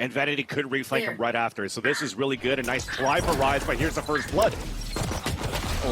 And Venerated could reflank him right after. So this is really good. A nice try for Rise, but here's the first blood.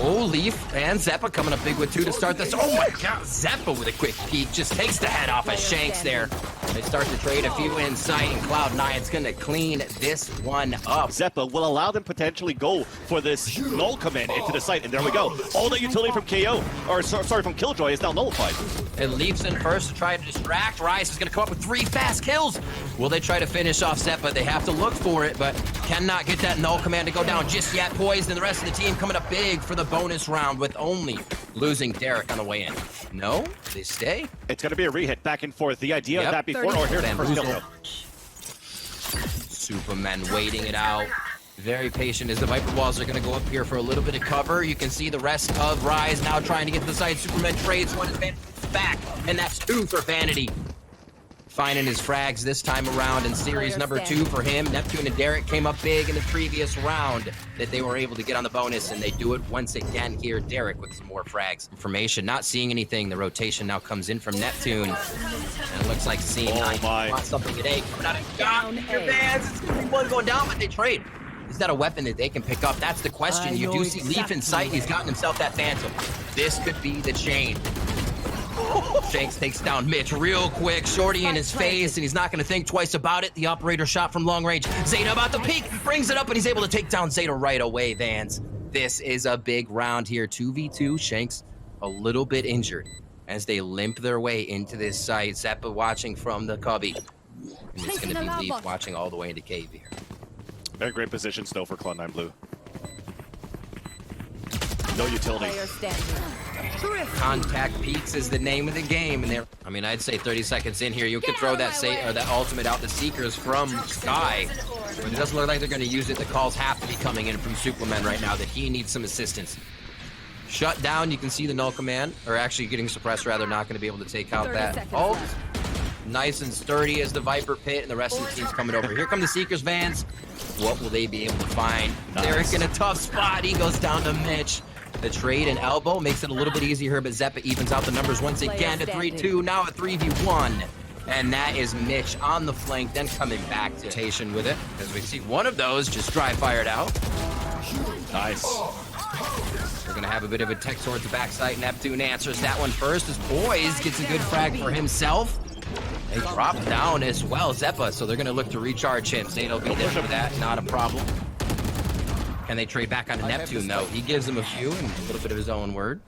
Oh, Leaf and Zeppa coming up big with 2 to start this. Oh my god, Zeppa with a quick peek. Just takes the head off of Shanks there. They start to trade a few in sight, and Cloud9's gonna clean this one up. Zeppa will allow them potentially go for this null command into the site, and there we go. All the utility from KO, or sorry, from Killjoy is now nullified. It Leafs in first to try to distract. Rise is gonna come up with 3 fast kills. Will they try to finish off Zeppa? They have to look for it, but cannot get that null command to go down just yet. Poised and the rest of the team coming up big for the bonus round with only losing Derek on the way in. No? They stay? It's going to be a re-hit back and forth. The idea of that before, or here's the first kill though. Supermen waiting it out. Very patient as the Viper walls are going to go up here for a little bit of cover. You can see the rest of Rise now trying to get to the side. Superman trades one advantage back, and that's 2 for Vanity. Finding his frags this time around in series number 2 for him. Neptune and Derek came up big in the previous round that they were able to get on the bonus, and they do it once again here. Derek with some more frags. Information, not seeing anything. The rotation now comes in from Neptune. And it looks like C9 wants something today. Coming out of down your bands. It's going to be one going down, but they trade. Is that a weapon that they can pick up? That's the question. You do see Leaf in sight. He's gotten himself that Phantom. This could be the chain. Shanks takes down Mitch real quick. Shorty in his face, and he's not going to think twice about it. The operator shot from long range. Zeta about to peek, brings it up, and he's able to take down Zeta right away, Vans. This is a big round here. 2v2. Shanks a little bit injured as they limp their way into this site. Zeppa watching from the cubby. And it's going to be Leaf watching all the way into cave here. Very great position still for Cloud9 Blue. No utility. Contact peaks is the name of the game, and I mean, I'd say 30 seconds in here, you could throw that that ultimate out the Seekers from Sky, but it doesn't look like they're going to use it. The calls have to be coming in from Superman right now that he needs some assistance. Shut down. You can see the null command, or actually getting suppressed rather, not going to be able to take out that ult. Nice and sturdy as the Viper pit, and the rest of the team's coming over. Here come the Seekers, Vans. What will they be able to find? Nice. Derek in a tough spot. He goes down to Mitch. The trade and elbow makes it a little bit easier, but Zeppa evens out the numbers once again to 3-2, now a 3v1. And that is Mitch on the flank, then coming back to rotation with it. As we see one of those just dry fired out. Nice. We're going to have a bit of a tech towards the backside. Neptune answers that one first as Poised gets a good frag for himself. They drop down as well, Zeppa, so they're going to look to recharge him. Zeta will be there for that, not a problem. Can they trade back onto Neptune, though? He gives him a few and a little bit of his own word.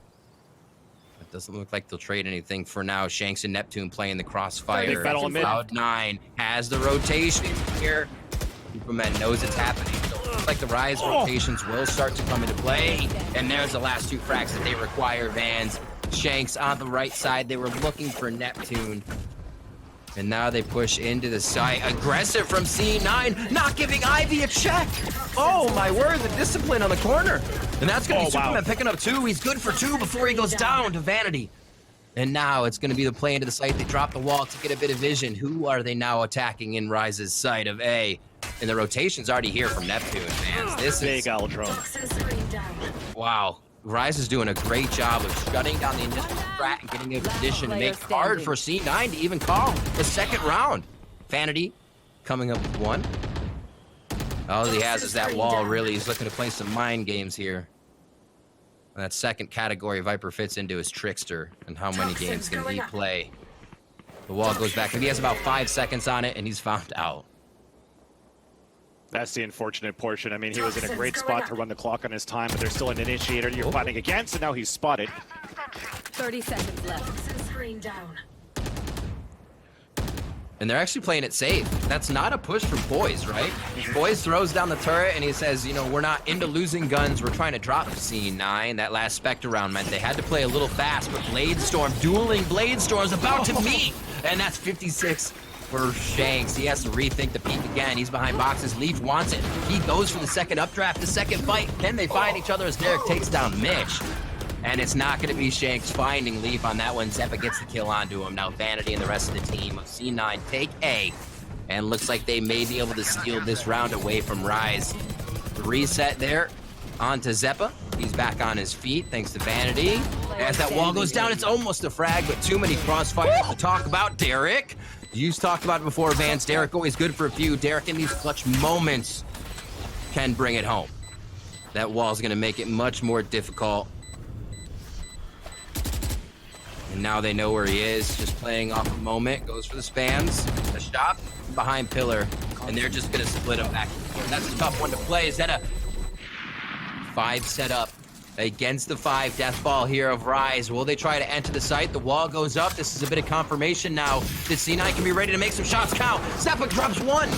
It doesn't look like they'll trade anything for now. Shanks and Neptune playing the crossfire. Cloud9 has the rotation here. Superman knows it's happening. So it looks like the Rise rotations will start to come into play. And there's the last 2 frags that they require, Vans. Shanks on the right side. They were looking for Neptune. And now they push into the site. Aggressive from C9, not giving Ivy a check. Oh my word, the discipline on the corner. And that's gonna be Superman picking up 2. He's good for 2 before he goes down to Vanity. And now it's gonna be the play into the site. They drop the wall to get a bit of vision. Who are they now attacking in Rise's site of A? And the rotation's already here from Neptune, man. This is... Wow. Rise is doing a great job of shutting down the initial strat and getting in position to make it hard for C9 to even call the second round. Vanity coming up with 1. All he has is that wall, really. He's looking to play some mind games here. And that second category Viper fits into is Trickster, and how many games can he play? The wall goes back, and he has about 5 seconds on it, and he's found out. That's the unfortunate portion. I mean, he was in a great spot to run the clock on his time, but there's still an initiator you're fighting against, and now he's spotted. 30 seconds left. Screen down. And they're actually playing it safe. That's not a push from Poised, right? Poised throws down the turret, and he says, you know, we're not into losing guns. We're trying to drop C9. That last Spectre round meant they had to play a little fast, but Blade Storm, dueling Blade Storms about to meet. And that's 56. For Shanks. He has to rethink the peak again. He's behind boxes. Leaf wants it. He goes for the second updraft, the second fight. Can they find each other as Derek takes down Mitch? And it's not going to be Shanks finding Leaf on that one. Zeppa gets the kill onto him. Now Vanity and the rest of the team of C9 take A. And looks like they may be able to steal this round away from Rise. The reset there onto Zeppa. He's back on his feet thanks to Vanity. As that wall goes down, it's almost a frag, but too many crossfires to talk about. Derek You talked about it before, Vance. Derek always good for a few. Derek in these clutch moments can bring it home. That wall's gonna make it much more difficult. And now they know where he is, just playing off a moment, goes for the spams, a shot behind pillar, and they're just gonna split him back and forth. That's a tough one to play. Is that a 5 set up against the 5 death ball here of Rise? Will they try to enter the site? The wall goes up. This is a bit of confirmation now that C9 can be ready to make some shots count. Seppa drops 1.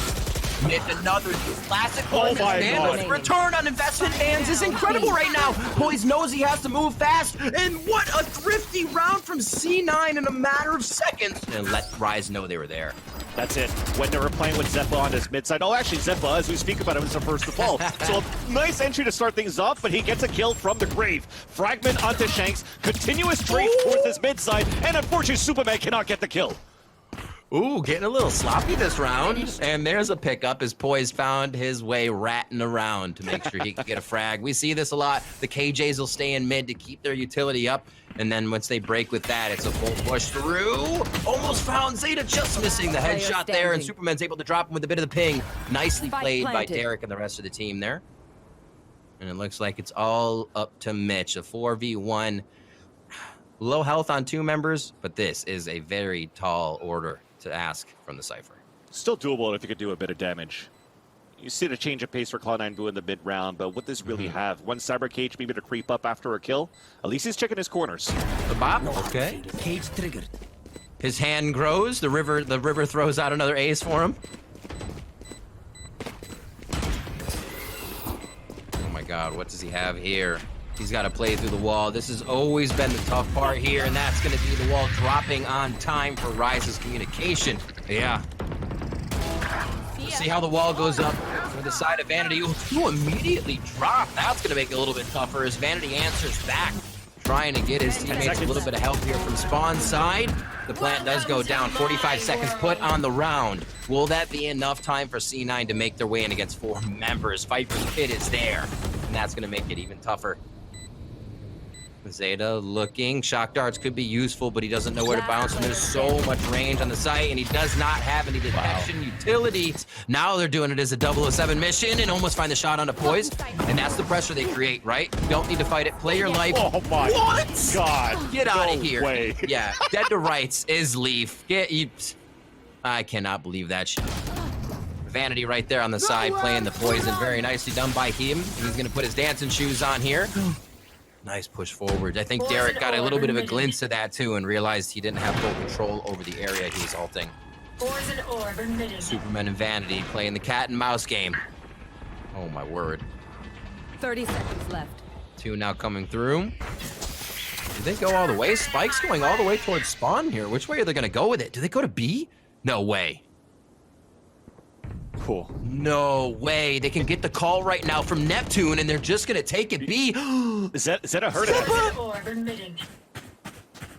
Hit another classic. Oh my God. Return on investment, fans, is incredible right now. Poised knows he has to move fast, and what a thrifty round from C9 in a matter of seconds. And let Rise know they were there. That's it. When they were playing with Zeppa on his mid side. Oh, actually, Zeppa, as we speak about him, is the first to fall. So a nice entry to start things off, but he gets a kill from the grave. Fragment onto Shanks, continuous strafe towards his mid side, and unfortunately, Supamen cannot get the kill. Ooh, getting a little sloppy this round. And there's a pickup as Poised found his way ratting around to make sure he can get a frag. We see this a lot. The KJs will stay in mid to keep their utility up. And then once they break with that, it's a full push through. Almost found Zeta, just missing the headshot there. And Superman's able to drop him with a bit of the ping. Nicely played by Derek and the rest of the team there. And it looks like it's all up to Mitch. A 4v1. Low health on 2 members, but this is a very tall order to ask from the Cypher. Still doable if you could do a bit of damage. You see the change of pace for Cloud9 doing the mid round, but what does really have? One cyber cage maybe to creep up after a kill. At least he's checking his corners. The bop, okay. Cage triggered. His hand grows. The river throws out another ace for him. Oh my God, what does he have here? He's got to play through the wall. This has always been the tough part here, and that's going to be the wall dropping on time for Rise's communication. Yeah. Let's see how the wall goes up for the side of Vanity. Ooh, immediately drop. That's going to make it a little bit tougher as Vanity answers back, trying to get his teammates a little bit of help here from spawn side. The plant does go down. 45 seconds put on the round. Will that be enough time for C9 to make their way in against 4 members? Viper's Pit is there, and that's going to make it even tougher. Zeta looking. Shock darts could be useful, but he doesn't know where to bounce, and there's so much range on the site, and he does not have any detection utility. Now they're doing it as a 007 mission and almost find the shot on the Poised, and that's the pressure they create, right? You don't need to fight it. Play your life. Oh my God. Get out of here. Way. Yeah, dead to rights is Leaf. I cannot believe that shit. Vanity right there on the side playing the poison. Very nicely done by him. He's going to put his dancing shoes on here. Nice push forward. I think Derek got a little bit of a glimpse of that too and realized he didn't have full control over the area he was ulting. Superman and Vanity playing the cat and mouse game. Oh my word. 30 seconds left. 2 now coming through. Do they go all the way? Spike's going all the way towards spawn here. Which way are they going to go with it? Do they go to B? No way. Cool. No way. They can get the call right now from Neptune, and they're just going to take it B. Is that a hurt?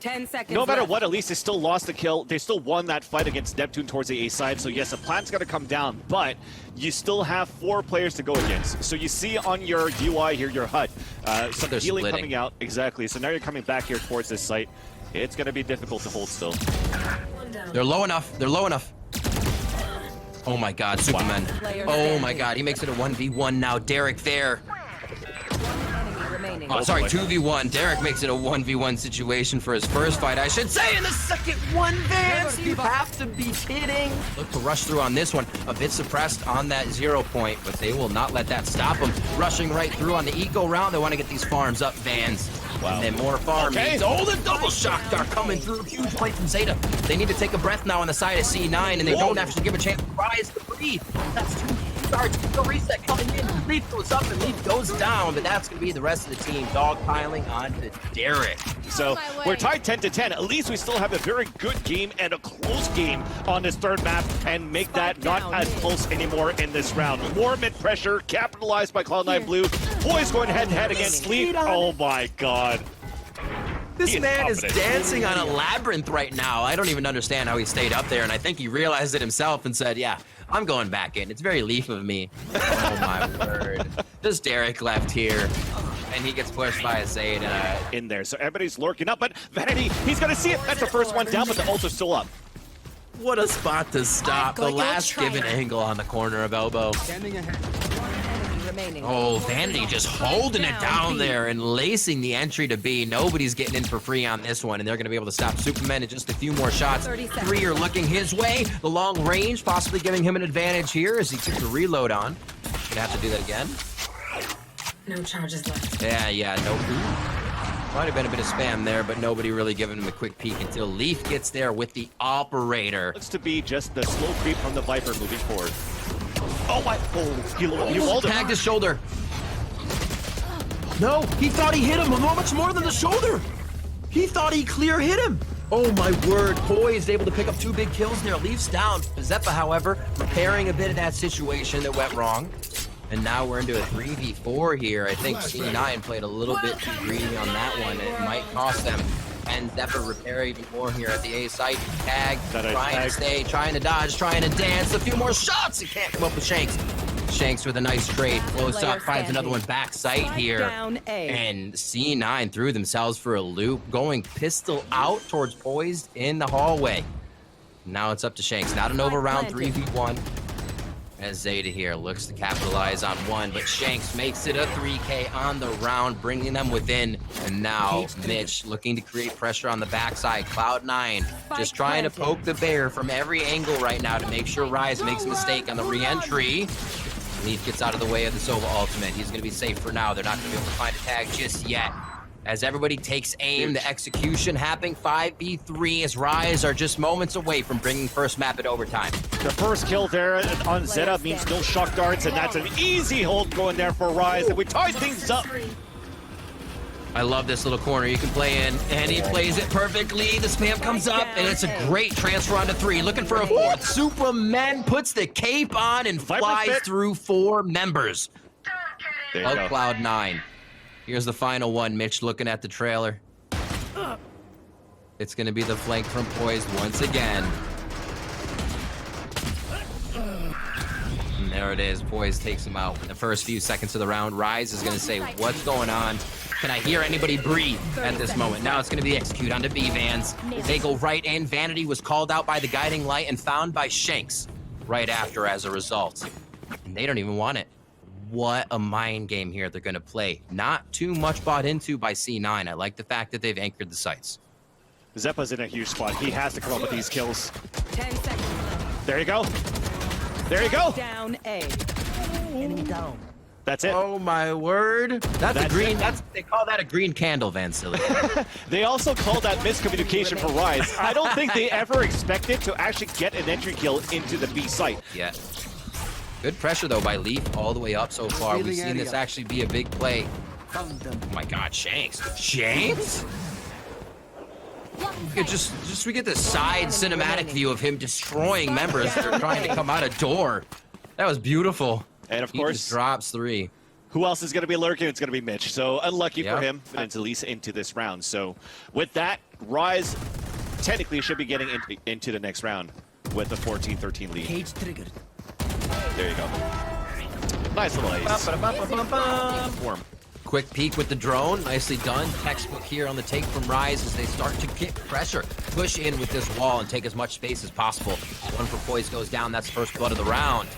10 seconds No matter left. what, at least they still lost the kill. They still won that fight against Neptune towards the A side. So yes, the plan's got to come down, but you still have 4 players to go against. So you see on your UI here, your HUD, some They're healing splitting. coming out. Exactly. So now you're coming back here towards this site. It's going to be difficult to hold still. They're low enough. They're low enough. Oh my God, Superman. Oh my God, he makes it a 1v1 now. Derek there. Enemy remaining. Oh, sorry, 2v1. Derek makes it a 1v1 situation for his first fight, I should say. In the second one, Vance, you have to be kidding. Look to rush through on this one. A bit suppressed on that 0 point, but they will not let that stop him. Rushing right through on the eco round. They want to get these farms up, Vans. Wow. And then more farm Okay. needs. Oh, the double shock dart coming through. Huge play from Zeta. They need to take a breath now on the side of C9, and they don't actually give a chance to rise to breathe. That's 2 starts. The reset coming in. Leaf goes up and Leaf goes down, but that's going to be the rest of the team dogpiling onto Derek. So we're tied 10-10. At least we still have a very good game and a close game on this third map and make that not as close anymore in this round. More mid pressure, capitalized by Cloud9 Blue. Boys going head-to-head against Leaf. Oh my God. This man is confident. dancing on a labyrinth right now. I don't even understand how he stayed up there, and I think he realized it himself and said, yeah, I'm going back in. It's very Leaf of me. Oh my word. Just Derek left here, and he gets pushed by a Zeta. In there. So everybody's lurking up, but Vanity, he's going to see it. That's the first one down, but the ult's still up. What a spot to stop. The last given angle on the corner of elbow. Enemy remaining. Oh, Vanity just holding it down there and lacing the entry to B. Nobody's getting in for free on this one, and they're going to be able to stop Supamen in just a few more shots. 30 seconds. 3 are looking his way. The long range possibly giving him an advantage here as he took the reload on. Gonna have to do that again. No charges left. Yeah, no. Might have been a bit of spam there, but nobody really giving him a quick peek until Leaf gets there with the operator. Looks to be just the slow creep from the Viper moving forward. Oh my! Oh, he walled him. Tagged his shoulder. No, he thought he hit him. How much more than the shoulder? He thought he clear hit him. Oh my word, Poised able to pick up 2 big kills there. Leaf's down. Zeppa, however, repairing a bit of that situation that went wrong. And now we're into a 3v4 here. I think C9 played a little bit too greedy on that one. It might cost them. And Zeppa repair even more here at the A site. Tag, trying to stay, trying to dodge, trying to dance. A few more shots. He can't come up with Shanks. Shanks with a nice trade. Close up, finds another one back sight here. And C9 threw themselves for a loop, going pistol out towards Poised in the hallway. Now it's up to Shanks. Not an over round 3v1. As Zeta here looks to capitalize on one, but Shanks makes it a 3K on the round, bringing them within. And now Mitch looking to create pressure on the backside. Cloud9 just trying to poke the bear from every angle right now to make sure Rise makes a mistake on the re-entry. Leaf gets out of the way of the Sova ultimate. He's going to be safe for now. They're not going to be able to find a tag just yet. As everybody takes aim, the execution happening 5v3 as Rise are just moments away from bringing first map at overtime. The first kill there on Zeta means no shock darts, and that's an easy hold going there for Rise, and we tied things up. I love this little corner you can play in, and he plays it perfectly. The spam comes up, and it's a great transfer onto 3. Looking for a 4th. Supamen puts the cape on and flies through 4 members of Cloud9. Here's the final one, Mitch looking at the trailer. It's going to be the flank from Poised once again. And there it is. Poised takes him out in the first few seconds of the round. Rise is going to say, what's going on? Can I hear anybody breathe at this moment? Now it's going to be execute onto B-Vans. They go right in. Vanity was called out by the guiding light and found by Shanks right after as a result. And they don't even want it. What a mind game here they're going to play. Not too much bought into by C9. I like the fact that they've anchored the sites. Zeppa's in a huge spot. He has to come up with these kills. 10 seconds. There you go. There you go. Down A. Enemy down. That's it. Oh my word. That's a green. They call that a green candle, Van Silly. They also call that miscommunication for Rise. I don't think they ever expected to actually get an entry kill into the B site. Yeah. Good pressure, though, by Leaf all the way up so far. We've seen this actually be a big play. Oh, my God, Shanks. Shanks? We get the side cinematic view of him destroying members that are trying to come out a door. That was beautiful. And, of he course, just drops 3. Who else is going to be lurking? It's going to be Mitch. So, unlucky for him, but it's at least into this round. So, with that, Rise technically should be getting into the next round with a 14-13 lead. Cage triggered. There you go. Nice little ace. Form. Quick peek with the drone. Nicely done. Textbook here on the take from Rise as they start to get pressure. Push in with this wall and take as much space as possible. One for Poise goes down. That's first blood of the round.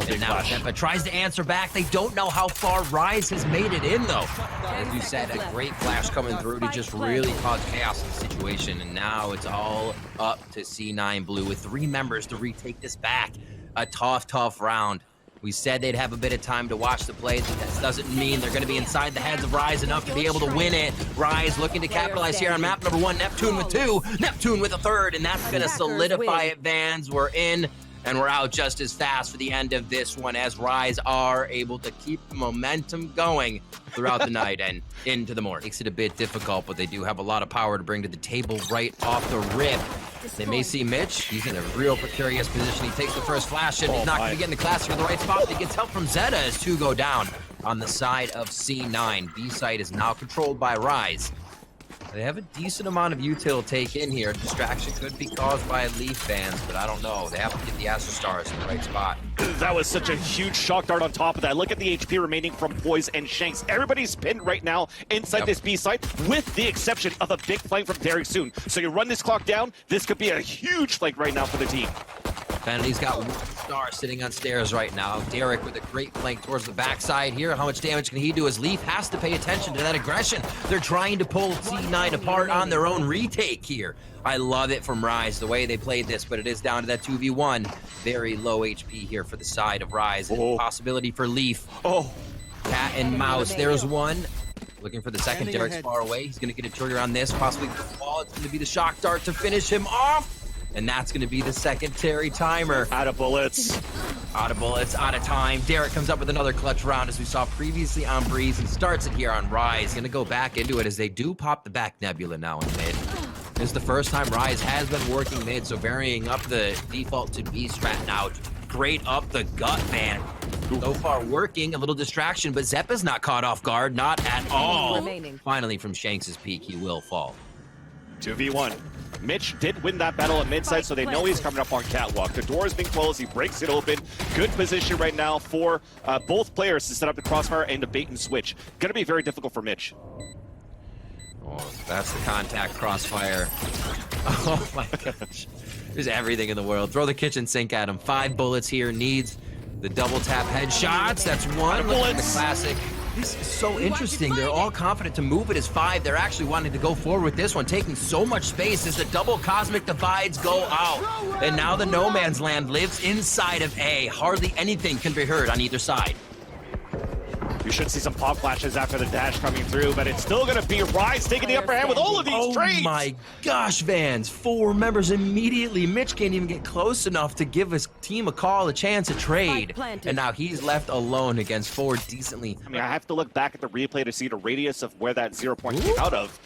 And now Zeppa tries to answer back. They don't know how far Rise has made it in, though. As you said, a great flash coming through to just really cause chaos in the situation. And now it's all up to C9 Blue with 3 members to retake this back. A tough round. We said they'd have a bit of time to watch the plays, but that doesn't mean they're going to be inside the heads of Rise enough to be able to win it. Rise looking to capitalize here on map number 1. Neptune with 2. Neptune with a 3rd, and that's going to solidify it, Vans. We're in, and we're out just as fast for the end of this one as Rise are able to keep the momentum going throughout the night and into the morning. Makes it a bit difficult, but they do have a lot of power to bring to the table right off the rip. They may see Mitch. He's in a real precarious position. He takes the first flash, and he's not going to get in the classic in the right spot, but he gets help from Zeta as 2 go down on the side of C9. B site is now controlled by Rise. They have a decent amount of util take in here. Distraction could be caused by Leaf fans, but I don't know. They have to get the Astro Stars in the right spot. That was such a huge shock dart on top of that. Look at the HP remaining from Poised and Shanks. Everybody's pinned right now inside this B site, with the exception of a big flank from Derek soon. So you run this clock down, this could be a huge flank right now for the team. Vanity's got 1 star sitting on stairs right now. Derek with a great flank towards the backside here. How much damage can he do as Leaf has to pay attention to that aggression? They're trying to pull C9 apart on their own retake here. I love it from Rise, the way they played this, but it is down to that 2v1. Very low HP here for the side of Rise. And possibility for Leaf. Cat and mouse. There's one. Looking for the second. Derek's far away. He's going to get a trigger on this. Possibly the ball. It's going to be the shock dart to finish him off. And that's going to be the secondary timer. Out of bullets. Out of bullets, out of time. Derek comes up with another clutch round as we saw previously on Breeze and starts it here on Rise. Going to go back into it as they do pop the back Nebula now in mid. This is the first time Rise has been working mid, so varying up the default to B strat now. Straight up the gut, man. So far working, a little distraction, but Zeppa's not caught off guard, not at all. Finally, from Shanks' peak, he will fall. 2v1. Mitch did win that battle at midside, so they know he's coming up on catwalk. The door is being closed. He breaks it open. Good position right now for both players to set up the crossfire and the bait and switch. Going to be very difficult for Mitch. Oh, that's the contact crossfire. Oh my gosh. There's everything in the world. Throw the kitchen sink at him. 5 bullets here. Needs the double tap headshots. That's 1. Look at the classic. This is so interesting. They're all confident to move it as 5. They're actually wanting to go forward with this one, taking so much space as the double cosmic divides go out. And now the no man's land lives inside of A. Hardly anything can be heard on either side. We should see some pop flashes after the dash coming through, but it's still going to be Rise taking the upper hand with all of these trades. Oh my gosh, Vans. 4 members immediately. Mitch can't even get close enough to give his team a call, a chance, a trade. And now he's left alone against 4 decently. I mean, I have to look back at the replay to see the radius of where that 0 point came out of.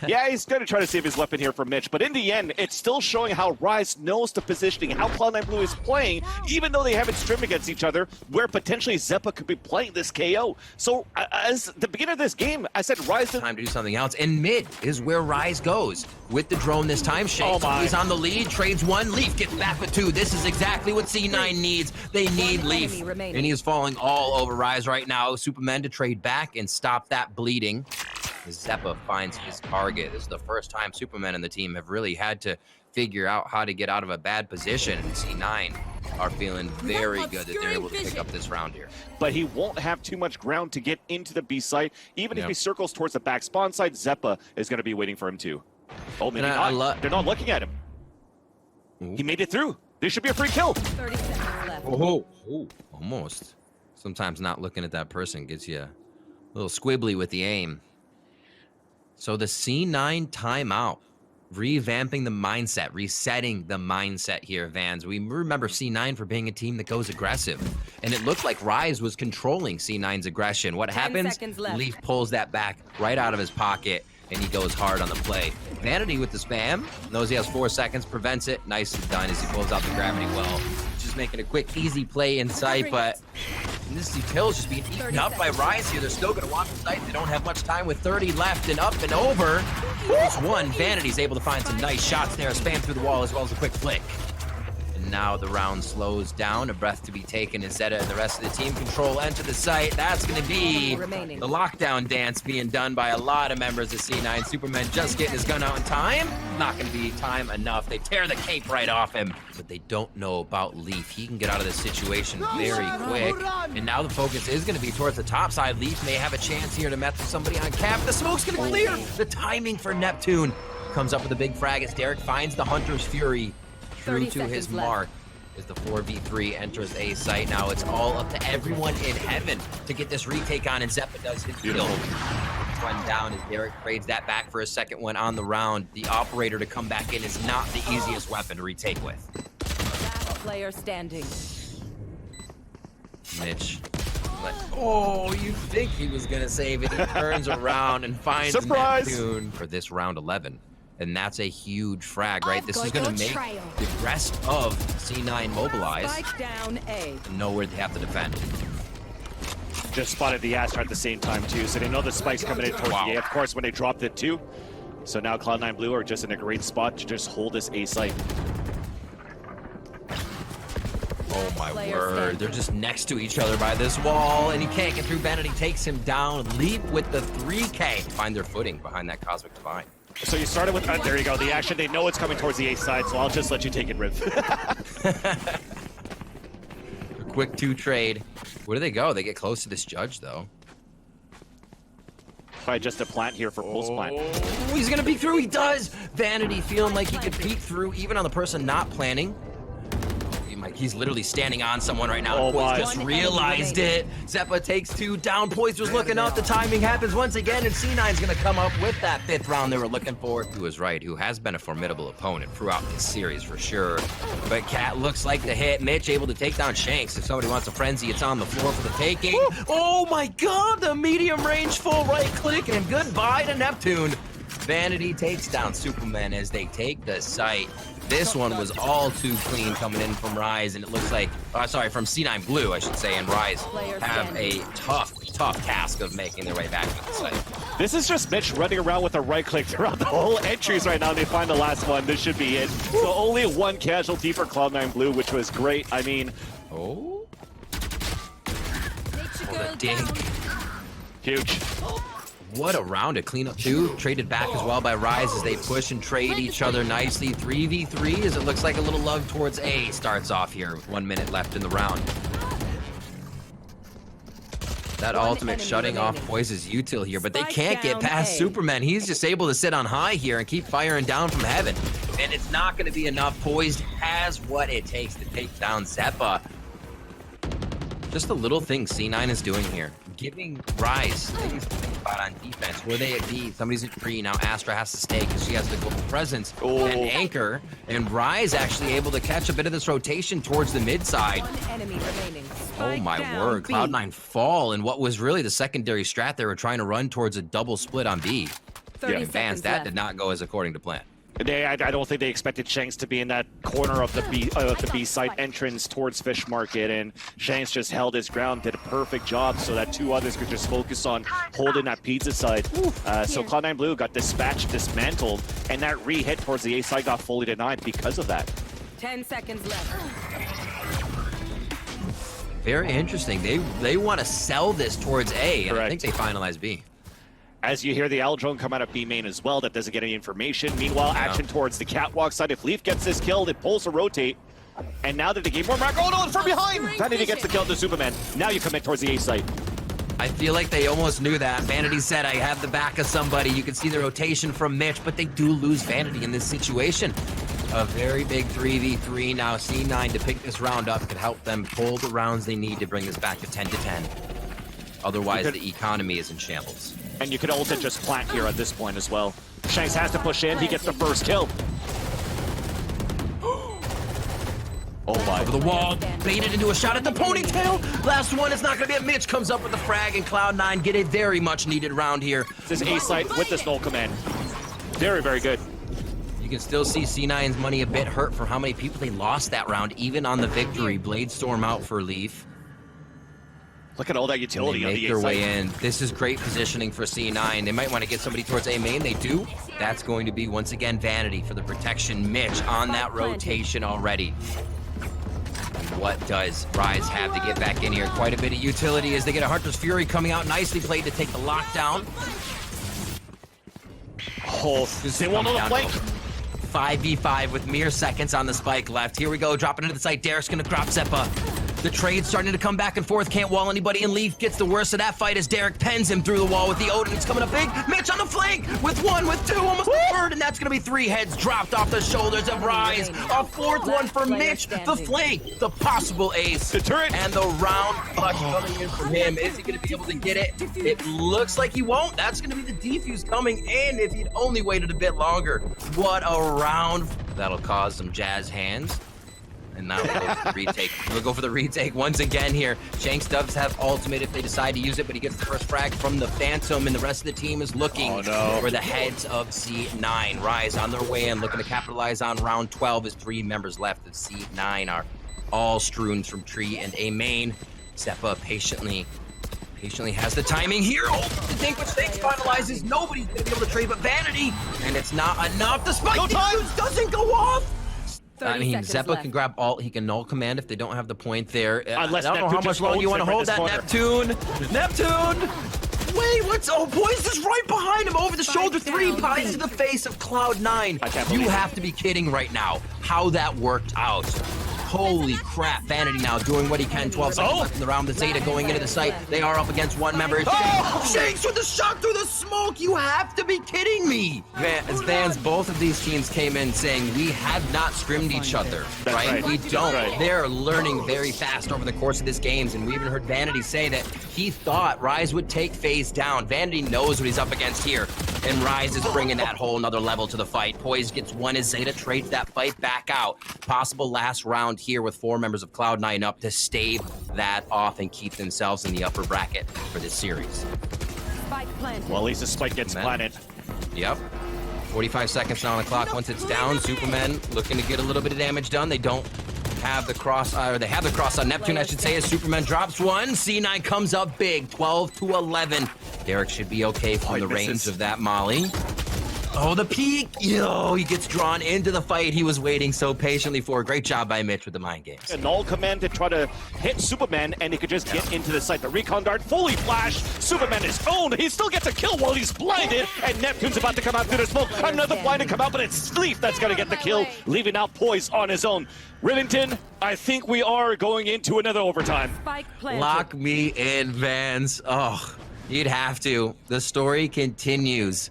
Yeah, he's going to try to save his weapon here for Mitch, but in the end, it's still showing how Rise knows the positioning, how Cloud9 Blue is playing, even though they haven't streamed against each other, where potentially Zeppa could be playing this KO. So, as the beginning of this game, I said Rise... Time to do something else, and mid is where Rise goes. With the drone this time, Shanks, he's on the lead, trades 1, Leaf gets back with 2. This is exactly what C9 needs. They need Leaf, and he is falling all over Rise right now. Supamen to trade back and stop that bleeding. Zeppa finds his target. This is the first time Supamen and the team have really had to figure out how to get out of a bad position. And C9 are feeling very good that they're able to pick up this round here. But he won't have too much ground to get into the B site. Even if he circles towards the back spawn side, Zeppa is going to be waiting for him too. Oh, maybe not. They're not looking at him. He made it through. This should be a free kill. 30 seconds left. Oh, almost. Sometimes not looking at that person gets you a little squibbly with the aim. So the C9 timeout, revamping the mindset, resetting the mindset here, Vans. We remember C9 for being a team that goes aggressive, and it looked like Rise was controlling C9's aggression. What happens? Leaf pulls that back right out of his pocket, and he goes hard on the play. Vanity with the spam, knows he has 4 seconds, prevents it. Nicely done as he pulls out the gravity well. Just making a quick, easy play in sight, but this util's just being eaten up by Rise here. They're still going to watch the site. They don't have much time with 30 left and up and over. There's 1. Vanity's able to find some nice shots there. Spam through the wall as well as a quick flick. And now the round slows down. A breath to be taken as Zeta and the rest of the team control enter the site. That's going to be the lockdown dance being done by a lot of members of C9. Supamen just getting his gun out in time. Not going to be time enough. They tear the cape right off him. But they don't know about Leaf. He can get out of this situation very quick. And now the focus is going to be towards the top side. Leaf may have a chance here to mess with somebody on cap. The smoke's going to clear. The timing for Neptune comes up with a big frag as Derek finds the Hunter's Fury. True to his mark as the 4v3 enters A site. Now it's all up to everyone in heaven to get this retake on, and Zeppa does his kill. One down as Derek trades that back for a second one on the round. The operator to come back in is not the easiest weapon to retake with. Last player standing. Mitch. Oh, you think he was going to save it. He turns around and finds Neptune for this round 11. And that's a huge frag, right? This is going to make the rest of C9 mobilize. Spike down A. And know where they have to defend. Just spotted the Astra at the same time too, so they know the spike's coming in towards the A. Of course, when they dropped it too, So now Cloud9 Blue are just in a great spot to just hold this A site. Oh my word, they're just next to each other by this wall, and he can't get through. Vanity takes him down. Leap with the 3K. Find their footing behind that Cosmic Divine. So you started with, there you go, the action. They know it's coming towards the A side, so I'll just let you take it, Riv. A quick 2 trade. Where do they go? They get close to this judge, though. Probably just a plant here for post plant. Oh, he's gonna peek through. He does. Vanity feeling like he could peek through even on the person not planning. He's literally standing on someone right now. Oh, Poised just realized it. Zeppa takes 2 down. Poised was looking up. The timing happens once again, and C9's gonna come up with that 5th round they were looking for. Who was right, who has been a formidable opponent throughout this series for sure. But Cat looks like the hit. Mitch able to take down Shanks. If somebody wants a frenzy, it's on the floor for the taking. Woo! Oh my god, the medium range full right click, and goodbye to Neptune. Vanity takes down Supamen as they take the site. This one was all too clean coming in from Rise, and it looks like, sorry, from C9 Blue, I should say, and Rise have a tough task of making their way back to the site. This is just Mitch running around with a right click throughout the whole entries right now. They find the last one. This should be it. So only 1 casualty for Cloud9 Blue, which was great. I mean, Oh, the dink. huge. What a round to clean up 2. Traded back as well by Rise as they push and trade each other nicely. 3v3 as it looks like a little love towards A starts off here with 1 minute left in the round. That ultimate shutting off Poise's util here, but they can't get past Superman. He's just able to sit on high here and keep firing down from heaven. And it's not going to be enough. Poised has what it takes to take down Zeppa. Just the little thing C9 is doing here. Giving Rise things to think about on defense. Were they at B? Somebody's at 3. Now Astra has to stay because she has the global presence and anchor. And Rise actually able to catch a bit of this rotation towards the mid side. Oh my word. Cloud9 fall in what was really the secondary strat they were trying to run towards a double split on B. Yeah, Vance, that did not go as according to plan. I don't think they expected Shanks to be in that corner of the B site entrance towards Fish Market, and Shanks just held his ground, did a perfect job so that 2 others could just focus on holding that pizza side. So Cloud9 Blue got dispatched, dismantled, and that re-hit towards the A side got fully denied because of that. 10 seconds left. Very interesting. They want to sell this towards A, and Correct. I think they finalize B. As you hear the L drone come out of B main as well, that doesn't get any information. Meanwhile, action towards the catwalk side. If Leaf gets this kill, it pulls a rotate. And now that they gain more mark, oh no, it's from behind! Vanity gets the kill to Superman. Now you commit towards the A site. I feel like they almost knew that. Vanity said, I have the back of somebody. You can see the rotation from Mitch, but they do lose Vanity in this situation. A very big 3v3. Now C9 to pick this round up could help them pull the rounds they need to bring this back to 10 to 10. Otherwise, the economy is in shambles. And you could also just plant here at this point as well. Shanks has to push in. He gets the first kill. Oh my. Over the wall, baited into a shot at the ponytail. Last one is not going to be a Mitch. Comes up with the frag, and Cloud9 get a very much needed round here. This is A site with this null command. Very, very good. You can still see C9's money a bit hurt for how many people they lost that round, even on the victory. Blade Storm out for Leaf. Look at all that utility on They make the their A way site. in. This is great positioning for C9. They might want to get somebody towards A main. They do. That's going to be, once again, Vanity for the protection. Mitch on that rotation already. What does Rise have to get back in here? Quite a bit of utility as they get a Hunter's Fury coming out. Nicely played to take the lockdown. Oh, they won't know the flank. 5v5 with mere seconds on the spike left. Here we go, dropping into the site. Derek's gonna drop Zeppa. The trade's starting to come back and forth. Can't wall anybody, and Leaf gets the worst of that fight as Derek pens him through the wall with the Odin. It's coming up big. Mitch on the flank with 1, with 2, almost a third, and that's gonna be 3 heads dropped off the shoulders of Rise. A 4th one for Mitch. The flank, the possible ace. The turret. And the round clutch coming in from him. Is he gonna be able to get it? It looks like he won't. That's gonna be the defuse coming in if he'd only waited a bit longer. What a round. That'll cause some jazz hands. And now we'll go for the retake. We'll go for the retake once again here. Shanks does have ultimate if they decide to use it, but he gets the first frag from the Phantom, and the rest of the team is looking for the heads of C9. Rise on their way in, looking to capitalize on round 12 as 3 members left of C9 are all strewn from tree and A main. Zeppa patiently Patiently has the timing here. Oh, the think which things finalizes. Nobody's gonna be able to trade but Vanity. And it's not enough. The spike doesn't go off. I mean, Zeppa can grab alt. He can null command if they don't have the point there. Unless I don't know how much longer you want to hold that. Neptune! Wait, what's... Oh, Poised is right behind him over the shoulder. 3 pies to the face of CLOUD9. You have to be kidding right now how that worked out. Holy crap, Vanity now doing what he can. 12 seconds left in the round. The Zeta going into the site. They are up against one member. Shanks with the shot through the smoke. You have to be kidding me. Vans, both of these teams came in saying we have not scrimmed each other, right? We don't. They're learning very fast over the course of this games, and we even heard Vanity say that he thought Rise would take FaZe down. Vanity knows what he's up against here, and Rise is bringing that whole another level to the fight. Poised gets one as Zeta trades that fight back out. Possible last round here with 4 members of Cloud9 up to stave that off and keep themselves in the upper bracket for this series. Well, at least the spike gets planted. Yep. 45 seconds now on the clock. Once it's down, Supermen looking to get a little bit of damage done. They don't have the cross, or they have the cross on Neptune, I should say, as Superman drops one. C9 comes up big, 12 to 11. Derek should be okay from the range of that molly. Oh, the peek! Yo, he gets drawn into the fight he was waiting so patiently for. Great job by Mitch with the mind games. A null command to try to hit Superman, and he could just get into the site. The recon dart fully flashed. Superman is owned. He still gets a kill while he's blinded, and Neptune's about to come out through the smoke. Another blind to come out, but it's Sleef that's going to get the kill, leaving out Poise on his own. Rivington, I think we are going into another overtime. Lock me in, Vans. Oh, you'd have to. The story continues.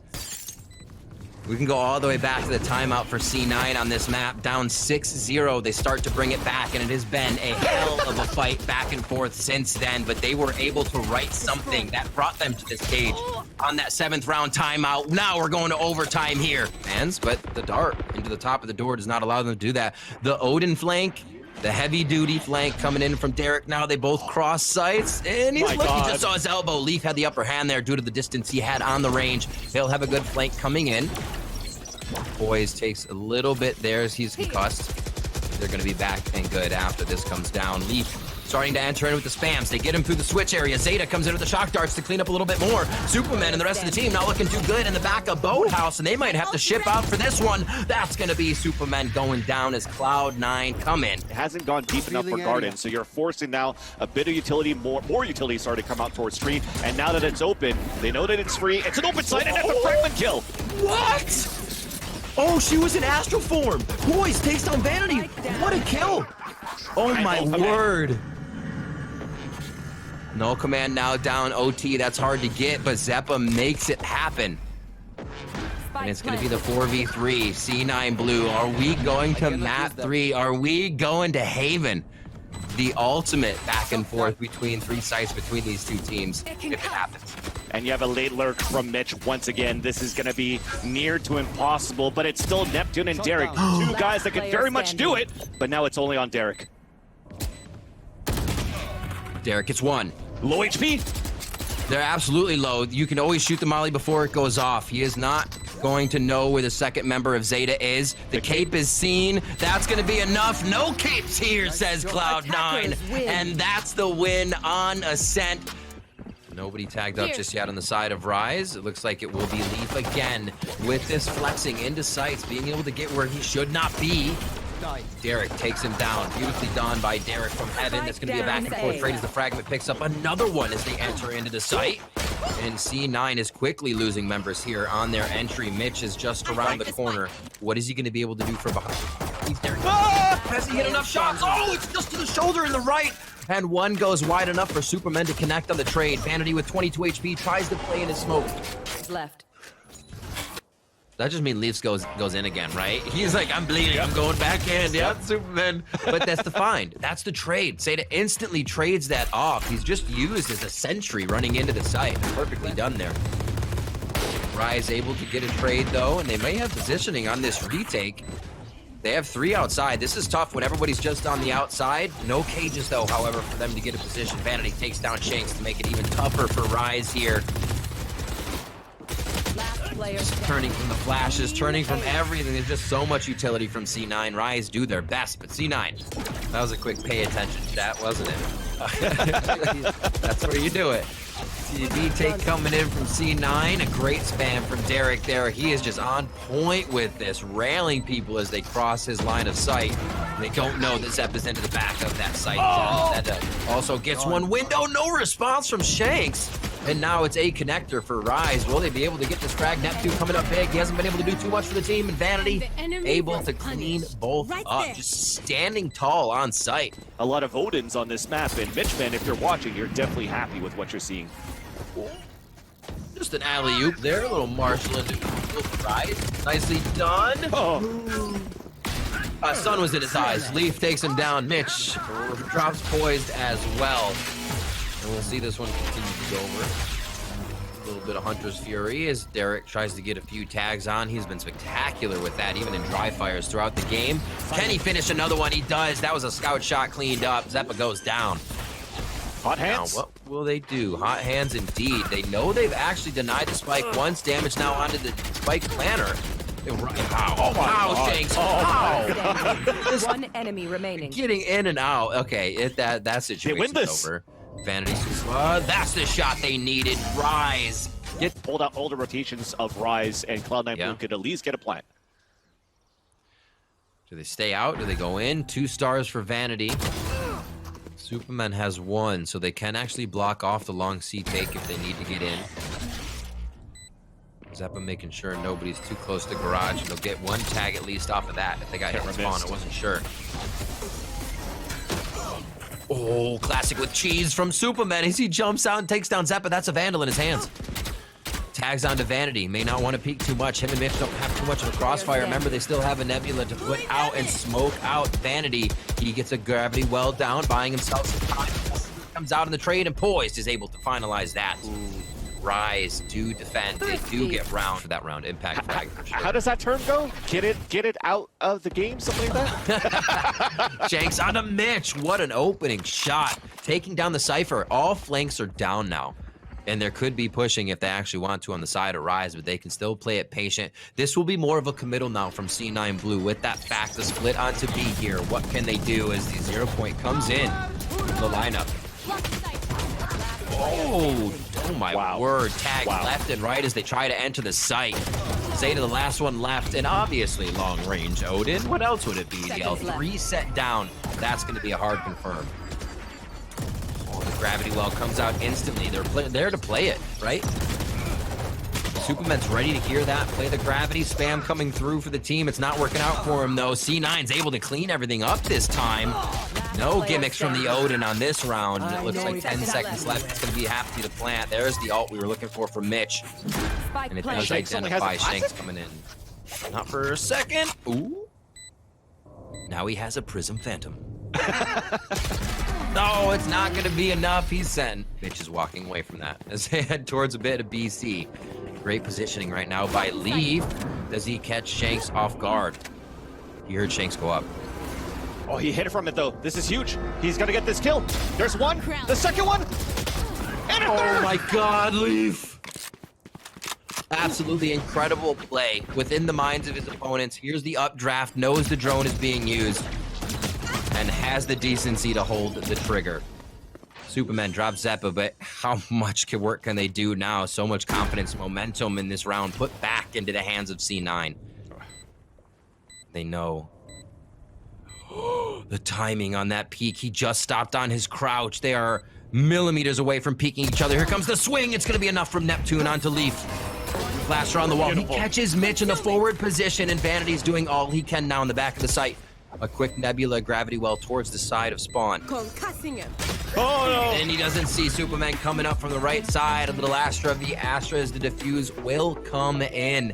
We can go all the way back to the timeout for C9 on this map. Down 6-0, they start to bring it back, and it has been a hell of a fight back and forth since then, but they were able to write something that brought them to this cage on that 7th round timeout. Now we're going to overtime here. Fans, but the dart into the top of the door does not allow them to do that. The Odin flank, the heavy-duty flank coming in from Derek. Now they both cross sights, and he's looking, just saw his elbow. Leaf had the upper hand there due to the distance he had on the range. He'll have a good flank coming in. Poised takes a little bit there as he's concussed. They're going to be back and good after this comes down. Leaf starting to enter in with the spams. They get him through the switch area. Zeta comes in with the shock darts to clean up a little bit more. Superman and the rest of the team not looking too good in the back of Boathouse, and they might have to ship out for this one. That's going to be Superman going down as Cloud9 come in. It hasn't gone deep enough for Garden, so you're forcing now a bit of utility, more utility starting to come out towards Street, and now that it's open, they know that it's free. It's an open site, and that's a fragment kill. What? Oh, she was in astral form. Poised takes down Vanity. What a kill. Oh my word. Null command now down OT. That's hard to get, but Zeppa makes it happen. And it's going to be the 4v3. C9 Blue. Are we going to map 3? Are we going to Haven? The ultimate back and forth between 3 sites between these 2 teams, if it happens. And you have a late lurk from Mitch once again. This is going to be near to impossible, but it's still Neptune and Derek. 2 guys that can very much do it, but now it's only on Derek. Derek gets 1. Low HP? They're absolutely low. You can always shoot the molly before it goes off. He is not going to know where the second member of Zeta is. The cape is seen. That's going to be enough. No capes here, says Cloud9. And that's the win on Ascent. Nobody tagged up just yet on the side of Rise. It looks like it will be Leaf again with this flexing into sights, being able to get where he should not be. Derek takes him down. Beautifully done by Derek from Heaven. That's going to be a back and forth trade as the fragment picks up another one as they enter into the site. And C9 is quickly losing members here on their entry. Mitch is just around the corner. What is he going to be able to do from behind? He's Derek. Has he hit enough shots? Oh, it's just to the shoulder in the right. And one goes wide enough for Superman to connect on the trade. Vanity with 22 HP tries to play in his smoke. Left. That just means Leafs goes in again, right? He's like, I'm bleeding, I'm going back in. Yep, Superman. But that's the find. That's the trade. Zeta instantly trades that off. He's just used as a sentry running into the site. Perfectly done there. Rise able to get a trade, though, and they may have positioning on this retake. They have 3 outside. This is tough when everybody's just on the outside. No cages, though, however, for them to get a position. Vanity takes down Shanks to make it even tougher for Rise here. Turning from the flashes, turning from everything. There's just so much utility from C9. Rise do their best, but C9, that was a quick pay attention chat, wasn't it? That's where you do it. Take coming in from C9, a great spam from Derek there. He is just on point with this, railing people as they cross his line of sight. They don't know that Zepp is into the back of that site. That also gets one window, no response from Shanks. And now it's a connector for Rise. Will they be able to get this frag? Neptune coming up big. He hasn't been able to do too much for the team. And Vanity able to clean both up. Just standing tall on site. A lot of Odins on this map, and Mitchman, if you're watching, you're definitely happy with what you're seeing. Just an alley-oop there, a little Marshall into Rise. Nicely done. Oh. Sun was in his eyes. Leaf takes him down. Mitch drops poised as well. And we'll see this one continue to go over. A little bit of Hunter's Fury as Derek tries to get a few tags on. He's been spectacular with that, even in dry fires throughout the game. Can he finish another one? He does. That was a scout shot cleaned up. Zeppa goes down. Hot hands. Now, what will they do? Hot hands indeed. They know they've actually denied the spike once. Damage now onto the spike planner. Wow, Shanks. Standing. One enemy remaining. Getting in and out. Okay, that situation is over. Vanity that's the shot they needed. Rise. Pulled out all the rotations of Rise, and Cloud9 Blue could at least get a plant. Do they stay out? Do they go in? 2 stars for Vanity. Supamen has 1, so they can actually block off the long C take if they need to get in. Zeppa making sure nobody's too close to garage, and they'll get 1 tag at least off of that if they got hit spawn. I wasn't sure. Oh, classic with cheese from Supamen as he jumps out and takes down Zeppa. That's a Vandal in his hands. Tags onto Vanity. May not want to peek too much. Him and Mitch don't have too much of a crossfire. Remember, they still have a Nebula to put out and smoke out Vanity. He gets a gravity well down, buying himself some time. Comes out in the trade, and Poised is able to finalize that. Rise do defend. They do get round for that round impact frag for sure. How does that turn go? Get it out of the game, something like that? Shanks onto Mitch. What an opening shot. Taking down the Cypher. All flanks are down now. And there could be pushing if they actually want to on the side of Rise, but they can still play it patient. This will be more of a committal now from C9 Blue with that fact to split onto B here. What can they do as the 0 point comes in the lineup? Oh my word. Tag left and right as they try to enter the site. Say to the last one left, and obviously long range Odin. What else would it be? The L3 set down. That's going to be a hard confirm. Oh, the gravity well comes out instantly. They're there to play it, right? Superman's ready to hear that. Play the gravity spam coming through for the team. It's not working out for him, though. C9's able to clean everything up this time. No gimmicks from the Odin on this round. It looks like 10 seconds left. It's going to be happy to plant. There's the ult we were looking for from Mitch. And it does identify Shanks coming in. Not for a second. Ooh. Now he has a Prism Phantom. No, it's not going to be enough. He's sent. Mitch is walking away from that as they head towards a bit of BC. Great positioning right now by Leaf. Does he catch Shanks off guard? He heard Shanks go up. Oh, he hit it from it, though. This is huge. He's going to get this kill. There's one. The second one. And a third. Oh, my God, Leaf. Absolutely incredible play within the minds of his opponents. Here's the updraft. Knows the drone is being used. And has the decency to hold the trigger. Superman drops Zeppa, but how much work can they do now? So much confidence, momentum in this round put back into the hands of C9. They know. The timing on that peak. He just stopped on his crouch. They are millimeters away from peeking each other. Here comes the swing. It's going to be enough from Neptune onto Leaf. Flasher on the wall. Beautiful. He catches Mitch in the forward position, and Vanity's doing all he can now in the back of the site. A quick Nebula gravity well towards the side of Spawn. Oh, no. And he doesn't see Superman coming up from the right side. A little Astra. The Astra as the defuse will come in.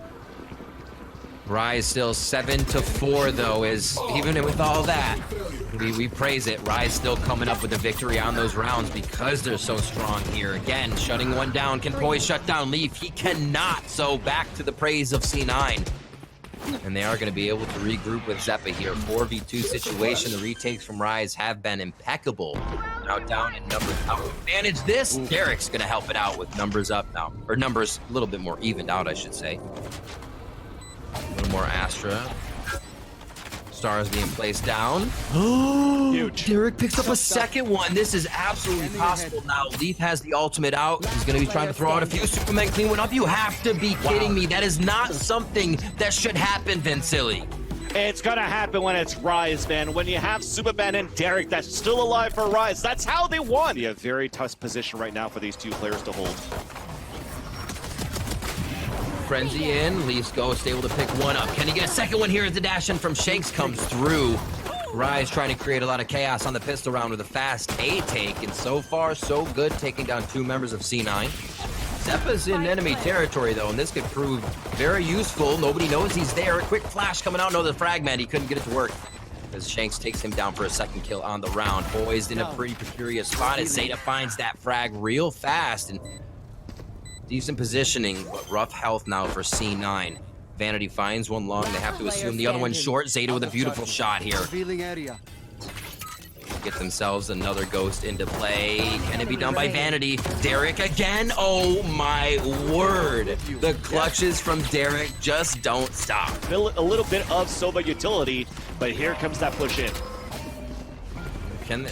Rise still 7-4 though, is even with all that, we praise it. Rise still coming up with a victory on those rounds because they're so strong here. Again, shutting one down. Can Poise shut down Leaf? He cannot. So back to the praise of C9. And they are going to be able to regroup with Zeppa here. 4v2 situation. The retakes from Rise have been impeccable. Now down in numbers. How to manage this? Derek's going to help it out with numbers up now. Or numbers a little bit more evened out, I should say. A little more Astra. Stars being placed down. Huge. Derek picks up a second one. This is absolutely possible now. Leaf has the ultimate out. He's going to be trying to throw out a few Supermen, clean one up. You have to be kidding me. That is not something that should happen, Vincili. It's gonna happen when it's Rise, man. When you have Superman and Derek that's still alive for Rise, that's how they won. Yeah, very tough position right now for these two players to hold. Frenzy in, Leaf's Ghost able to pick one up. Can he get a second one here as the dash in from Shanks comes through? Rise trying to create a lot of chaos on the pistol round with a fast A take, and so far so good, taking down 2 members of C9. Zeppa's in enemy territory though, and this could prove very useful. Nobody knows he's there. A quick flash coming out, no, the fragment, he couldn't get it to work. As Shanks takes him down for a second kill on the round. Poised in a pretty precarious spot as Zeta finds that frag real fast, and decent positioning, but rough health now for C9. Vanity finds one long, they have to assume the other one's short. Zeta with a beautiful shot here. Get themselves another Ghost into play. Can it be done by Vanity? Derek again? Oh my word. The clutches from Derek just don't stop. A little bit of Soba utility, but here comes that push in.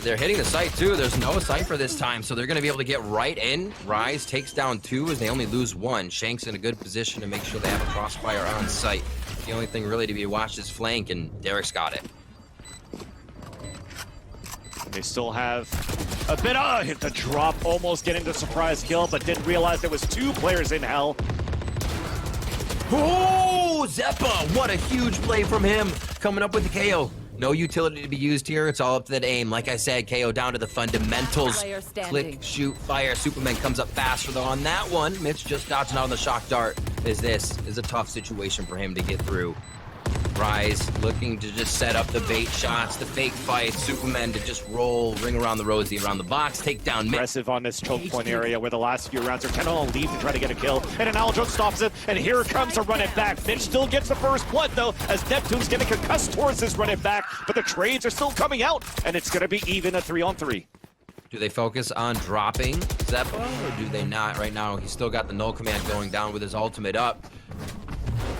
They're hitting the site too. There's no cipher this time, so they're going to be able to get right in. Rise takes down 2 as they only lose 1. Shanks in a good position to make sure they have a crossfire on site. The only thing really to be watched is flank, and Derek's got it. They still have a bit of hit the drop, almost getting the surprise kill, but didn't realize there was 2 players in hell. Oh, Zeppa! What a huge play from him, coming up with the KO. No utility to be used here. It's all up to that aim. Like I said, KO down to the fundamentals. Click, shoot, fire. Superman comes up faster though on that one. Mitch just dodging out on the shock dart. This is a tough situation for him to get through. Rise looking to just set up the bait shots, the fake fight. Superman to just roll, ring around the rosy, around the box, take down Mitch. Aggressive on this choke point area where the last few rounds are kind of on leave to try to get a kill. And an Aldro stops it, and here comes a run it back. Mitch still gets the first blood though, as Neptune's getting concussed towards his run it back, but the trades are still coming out, and it's going to be even a 3-on-3. Do they focus on dropping Zeppa, or do they not? Right now, he's still got the null command going down with his ultimate up.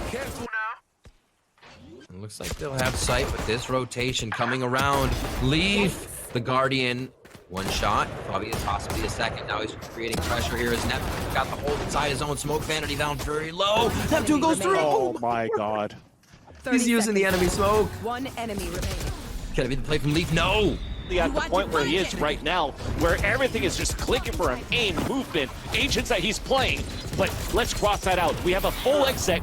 Careful now. It looks like they'll have sight, but this rotation coming around. Leaf, the Guardian, 1 shot, probably possibly a second. Now he's creating pressure here as Neptune got the hold inside his own smoke. Vanity down very low. Neptune goes through. Oh my god. He's using the enemy smoke. 1 enemy remaining. Can it be the play from Leaf? No. At the point where he is right now, where everything is just clicking for him, aim, movement, agents that he's playing. But let's cross that out. We have a full exec.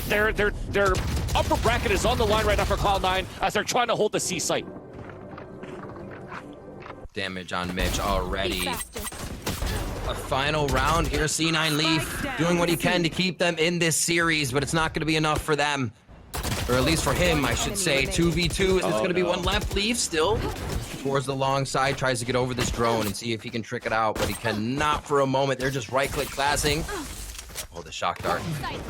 Their upper bracket is on the line right now for Cloud9 as they're trying to hold the C site. Damage on Mitch already. A final round here. C9 Leaf doing what he can to keep them in this series, but it's not going to be enough for them. Or at least for him, I should say. 2v2, there's going to be 1 left. Leaf still towards the long side, tries to get over this drone and see if he can trick it out, but he cannot for a moment. They're just right-click classing. Oh, the shock dart. Oh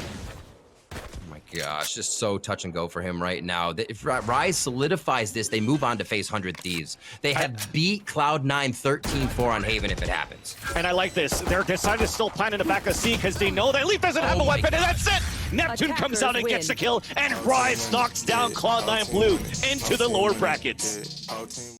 my gosh, just so touch and go for him right now. If Rise solidifies this, they move on to face 100 Thieves. They have beat Cloud9 13-4 on Haven if it happens. And I like this. They're deciding to still plan in the back of C because they know that Leaf doesn't have a weapon, and that's it! Neptune comes out and gets the kill, and Rise knocks down Cloud9 Blue into the lower brackets.